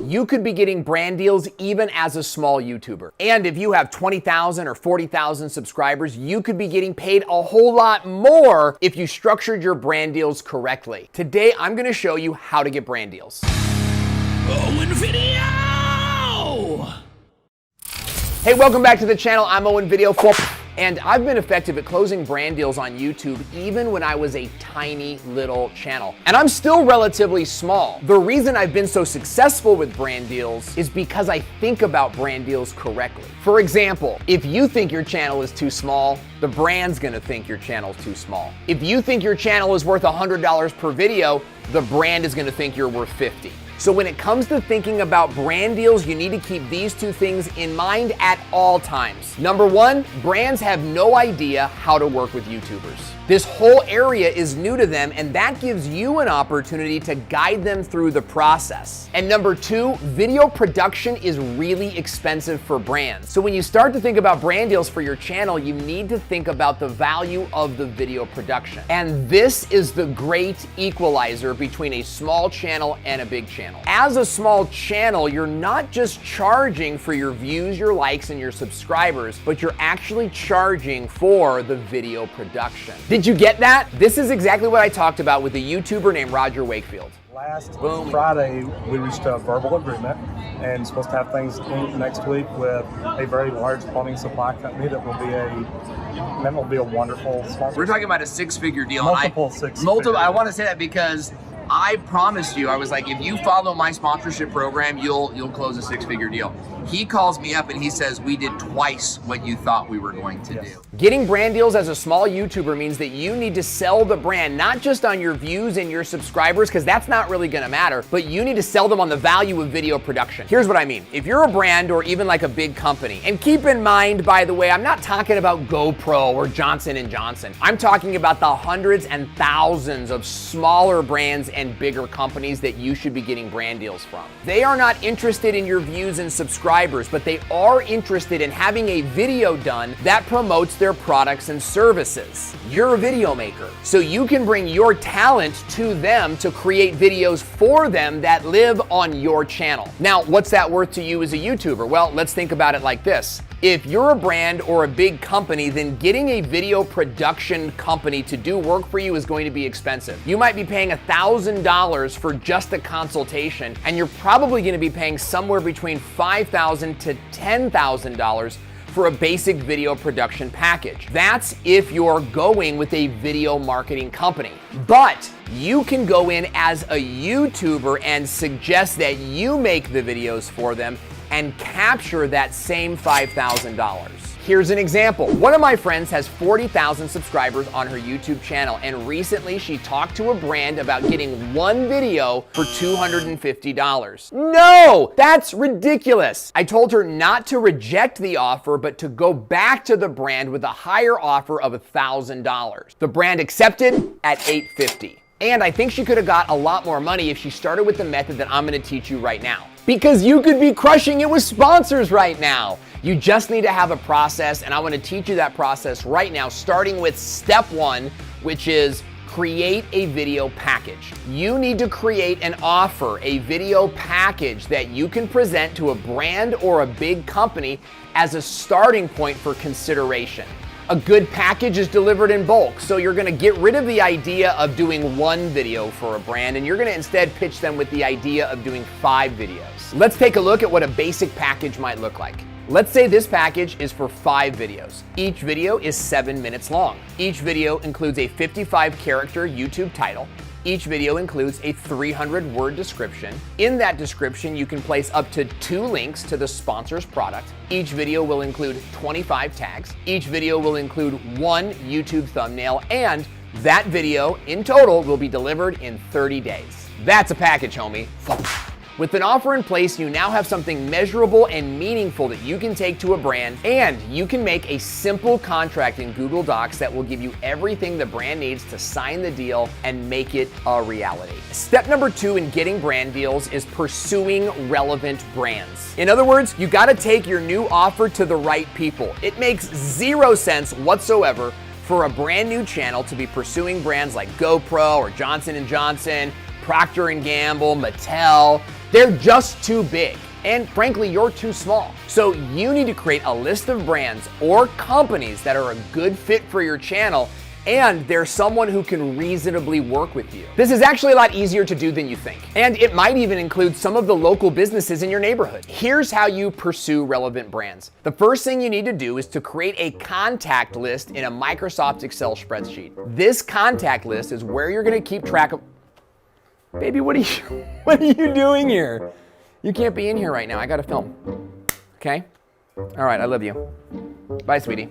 you could be getting brand deals even as a small YouTuber. And if you have 20,000 or 40,000 subscribers, you could be getting paid a whole lot more if you structured your brand deals correctly. Today, I'm gonna show you how to get brand deals. Owen Video! Hey, welcome back to the channel. I'm Owen Video, and I've been effective at closing brand deals on YouTube even when I was a tiny little channel. And I'm still relatively small. The reason I've been so successful with brand deals is because I think about brand deals correctly. For example, if you think your channel is too small, the brand's gonna think your channel's too small. If you think your channel is worth $100 per video, the brand is gonna think you're worth 50. So when it comes to thinking about brand deals, you need to keep these two things in mind at all times. Number one, brands have no idea how to work with YouTubers. This whole area is new to them, and that gives you an opportunity to guide them through the process. And number two, video production is really expensive for brands. So when you start to think about brand deals for your channel, you need to think about the value of the video production. And this is the great equalizer between a small channel and a big channel. As a small channel, you're not just charging for your views, your likes, and your subscribers, but you're actually charging for the video production. Did you get that? This is exactly what I talked about with a YouTuber named Roger Wakefield. Last Friday, we reached a verbal agreement and supposed to have things inked next week with a very large plumbing supply company that will be a wonderful sponsor. We're talking about a six-figure deal. Multiple six-figure. I want to say that because I promised you, I was like, if you follow my sponsorship program, you'll close a six-figure deal. He calls me up and he says, we did twice what you thought we were going to do. Getting brand deals as a small YouTuber means that you need to sell the brand, not just on your views and your subscribers, because that's not really gonna matter, but you need to sell them on the value of video production. Here's what I mean. If you're a brand or even like a big company, and keep in mind, by the way, I'm not talking about GoPro or Johnson & Johnson. I'm talking about the hundreds and thousands of smaller brands and bigger companies that you should be getting brand deals from. They are not interested in your views and subscribers, but they are interested in having a video done that promotes their products and services. You're a video maker, so you can bring your talent to them to create videos for them that live on your channel. Now, what's that worth to you as a YouTuber? Well, let's think about it like this. If you're a brand or a big company, then getting a video production company to do work for you is going to be expensive. You might be paying $1,000 for just a consultation, and you're probably going to be paying somewhere between $5,000 to $10,000 for a basic video production package. That's if you're going with a video marketing company. But you can go in as a YouTuber and suggest that you make the videos for them and capture that same $5,000. Here's an example. One of my friends has 40,000 subscribers on her YouTube channel, and recently she talked to a brand about getting one video for $250. No, that's ridiculous. I told her not to reject the offer, but to go back to the brand with a higher offer of $1,000. The brand accepted at $850. And I think she could have got a lot more money if she started with the method that I'm gonna teach you right now. Because you could be crushing it with sponsors right now. You just need to have a process, and I want to teach you that process right now, starting with step one, which is create a video package. You need to create and offer a video package that you can present to a brand or a big company as a starting point for consideration. A good package is delivered in bulk, so you're gonna get rid of the idea of doing one video for a brand, and you're gonna instead pitch them with the idea of doing 5 videos. Let's take a look at what a basic package might look like. Let's say this package is for 5 videos. Each video is 7 minutes long. Each video includes a 55-character YouTube title. Each video includes a 300-word description. In that description, you can place up to 2 links to the sponsor's product. Each video will include 25 tags. Each video will include 1 YouTube thumbnail, and that video in total will be delivered in 30 days. That's a package, homie. With an offer in place, you now have something measurable and meaningful that you can take to a brand, and you can make a simple contract in Google Docs that will give you everything the brand needs to sign the deal and make it a reality. Step number 2 in getting brand deals is pursuing relevant brands. In other words, you gotta take your new offer to the right people. It makes 0 sense whatsoever for a brand new channel to be pursuing brands like GoPro or Johnson & Johnson, Procter & Gamble, Mattel. They're just too big. And frankly, you're too small. So you need to create a list of brands or companies that are a good fit for your channel, and there's someone who can reasonably work with you. This is actually a lot easier to do than you think. And it might even include some of the local businesses in your neighborhood. Here's how you pursue relevant brands. The first thing you need to do is to create a contact list in a Microsoft Excel spreadsheet. This contact list is where you're gonna keep track of... Baby, what are you doing here? You can't be in here right now. I gotta film. Okay? All right, I love you. Bye, sweetie.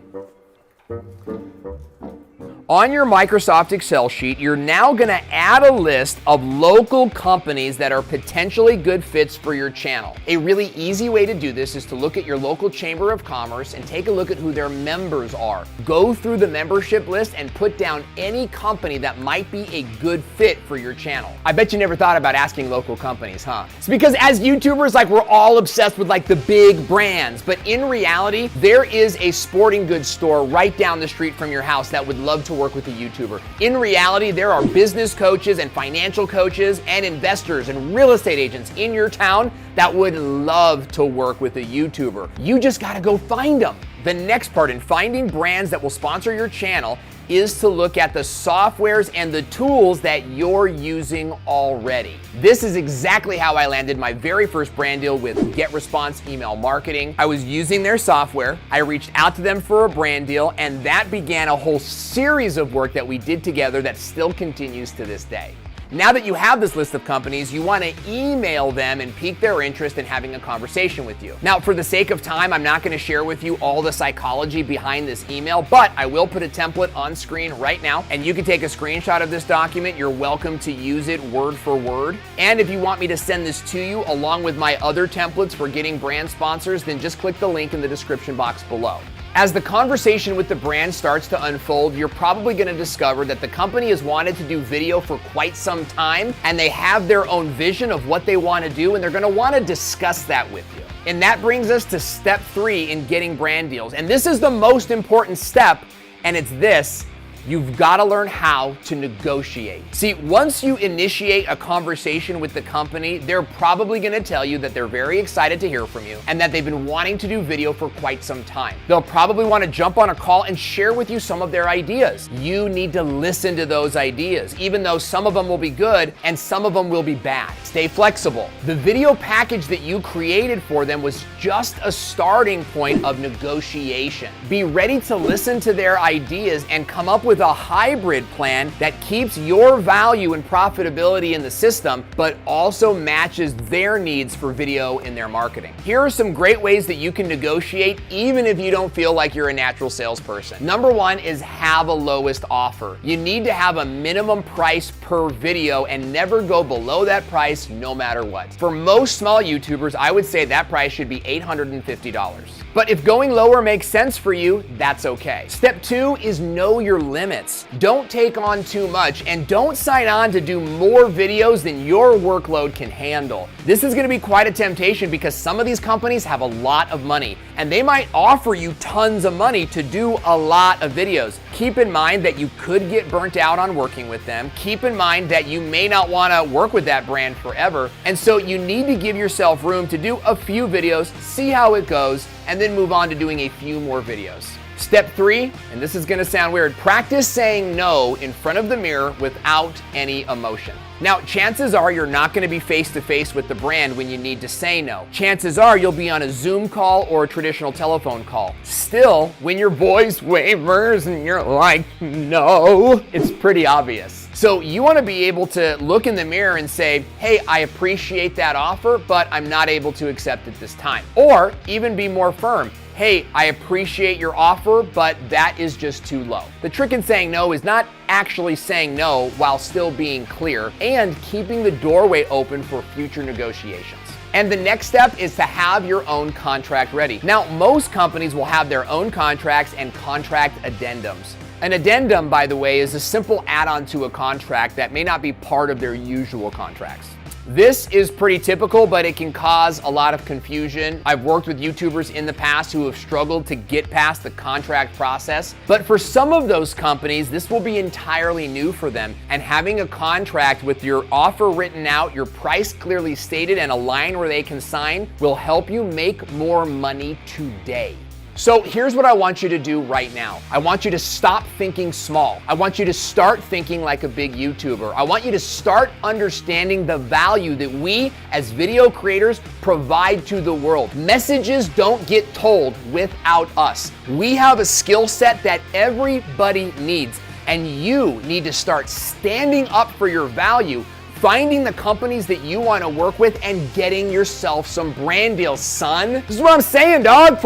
On your Microsoft Excel sheet, you're now gonna add a list of local companies that are potentially good fits for your channel. A really easy way to do this is to look at your local Chamber of Commerce and take a look at who their members are. Go through the membership list and put down any company that might be a good fit for your channel. I bet you never thought about asking local companies, huh? It's because as YouTubers, we're all obsessed with the big brands, but in reality, there is a sporting goods store right down the street from your house that would love to work with a YouTuber. In reality, there are business coaches and financial coaches and investors and real estate agents in your town that would love to work with a YouTuber. You just gotta go find them. The next part in finding brands that will sponsor your channel is to look at the softwares and the tools that you're using already. This is exactly how I landed my very first brand deal with GetResponse Email Marketing. I was using their software, I reached out to them for a brand deal, and that began a whole series of work that we did together that still continues to this day. Now that you have this list of companies, you want to email them and pique their interest in having a conversation with you. Now, for the sake of time, I'm not going to share with you all the psychology behind this email, but I will put a template on screen right now, and you can take a screenshot of this document. You're welcome to use it word for word. And if you want me to send this to you along with my other templates for getting brand sponsors, then just click the link in the description box below. As the conversation with the brand starts to unfold, you're probably going to discover that the company has wanted to do video for quite some time, and they have their own vision of what they want to do, and they're going to want to discuss that with you. And that brings us to step 3 in getting brand deals. And this is the most important step, and it's this: you've got to learn how to negotiate. See, once you initiate a conversation with the company, they're probably going to tell you that they're very excited to hear from you and that they've been wanting to do video for quite some time. They'll probably want to jump on a call and share with you some of their ideas. You need to listen to those ideas, even though some of them will be good and some of them will be bad. Stay flexible. The video package that you created for them was just a starting point of negotiation. Be ready to listen to their ideas and come up with a hybrid plan that keeps your value and profitability in the system, but also matches their needs for video in their marketing. Here are some great ways that you can negotiate even if you don't feel like you're a natural salesperson. Number 1 is have a lowest offer. You need to have a minimum price per video and never go below that price no matter what. For most small YouTubers, I would say that price should be $850. But if going lower makes sense for you, that's okay. Step 2 is know your limits. Don't take on too much, and don't sign on to do more videos than your workload can handle. This is gonna be quite a temptation because some of these companies have a lot of money, and they might offer you tons of money to do a lot of videos. Keep in mind that you could get burnt out on working with them. Keep in mind that you may not wanna work with that brand forever, and so you need to give yourself room to do a few videos, see how it goes, and then move on to doing a few more videos. Step 3, and this is gonna sound weird, practice saying no in front of the mirror without any emotion. Now, chances are you're not gonna be face-to-face with the brand when you need to say no. Chances are you'll be on a Zoom call or a traditional telephone call. Still, when your voice wavers and you're like, no, it's pretty obvious. So you wanna be able to look in the mirror and say, hey, I appreciate that offer, but I'm not able to accept it this time. Or even be more firm. Hey, I appreciate your offer, but that is just too low. The trick in saying no is not actually saying no while still being clear and keeping the doorway open for future negotiations. And the next step is to have your own contract ready. Now, most companies will have their own contracts and contract addendums. An addendum, by the way, is a simple add-on to a contract that may not be part of their usual contracts. This is pretty typical, but it can cause a lot of confusion. I've worked with YouTubers in the past who have struggled to get past the contract process. But for some of those companies, this will be entirely new for them. And having a contract with your offer written out, your price clearly stated, and a line where they can sign will help you make more money today. So here's what I want you to do right now. I want you to stop thinking small. I want you to start thinking like a big YouTuber. I want you to start understanding the value that we as video creators provide to the world. Messages don't get told without us. We have a skill set that everybody needs, and you need to start standing up for your value, finding the companies that you want to work with, and getting yourself some brand deals, son. This is what I'm saying, dog.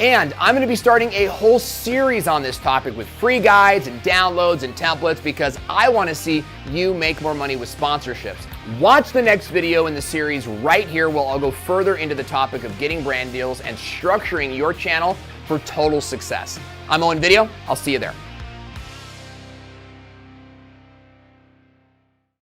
And I'm gonna be starting a whole series on this topic with free guides and downloads and templates because I wanna see you make more money with sponsorships. Watch the next video in the series right here where I'll go further into the topic of getting brand deals and structuring your channel for total success. I'm Owen Video, I'll see you there.